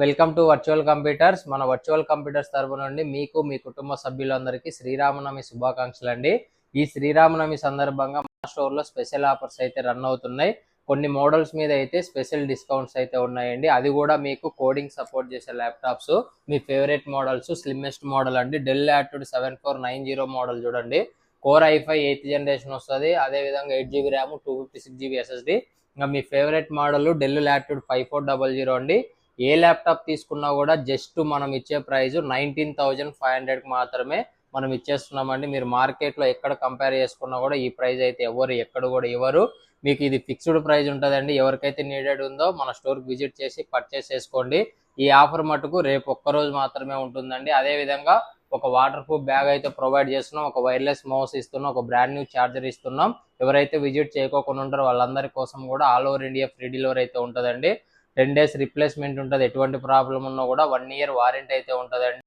Welcome to virtual computers. మన virtual computers తరపు నుండి మీకు మీ కుటుంబ సభ్యులందరికీ శ్రీరామనవమి శుభాకాంక్షలు అండి. ఈ శ్రీరామనవమి సందర్భంగా మా స్టోర్లో స్పెషల్ ఆఫర్స్ అయితే రన్ అవుతున్నాయి. కొన్ని మోడల్స్ మీద అయితే స్పెషల్ డిస్కౌంట్స్ అయితే ఉన్నాయండి. అది కూడా మీకు కోడింగ్ సపోర్ట్ చేసే ల్యాప్టాప్స్, మీ ఫేవరెట్ మోడల్స్, స్లిమ్మెస్ట్ మోడల్ అండి డెల్ యాట్యూడ్ 7490 మోడల్ చూడండి. కోర్ i5 8th జనరేషన్ వస్తుంది. అదేవిధంగా 8GB ర్యామ్, 256GB SSD. ఇంకా మీ ఫేవరెట్ మోడల్ డెల్ యాట్యూడ్ 5400 అండి. ఏ ల్యాప్టాప్ తీసుకున్నా కూడా జస్ట్ మనం ఇచ్చే ప్రైస్ 19,500కి మాత్రమే మనం ఇచ్చేస్తున్నామండి. మీరు మార్కెట్లో ఎక్కడ కంపేర్ చేసుకున్నా కూడా ఈ ప్రైస్ అయితే ఎక్కడ కూడా ఇవ్వరు. మీకు ఇది ఫిక్స్డ్ ప్రైస్ ఉంటుందండి. ఎవరికైతే నీడెడ్ ఉందో మన స్టోర్కి విజిట్ చేసి పర్చేస్ చేసుకోండి. ఈ ఆఫర్ మటుకు రేపు ఒక్కరోజు మాత్రమే ఉంటుందండి. అదేవిధంగా ఒక వాటర్ ప్రూఫ్ బ్యాగ్ అయితే ప్రొవైడ్ చేస్తున్నాం, ఒక వైర్లెస్ మౌస్ ఇస్తున్నాం, ఒక బ్రాండ్ న్యూ ఛార్జర్ ఇస్తున్నాం. ఎవరైతే విజిట్ చేయకోకుండా ఉంటారో వాళ్ళందరి కోసం కూడా all over India free delivery అయితే ఉంటుందండి. 10 days రిప్లేస్మెంట్ ఉంటుంది. ఎటువంటి ప్రాబ్లం ఉన్నా కూడా 1 year వారంటీ అయితే ఉంటుందండి.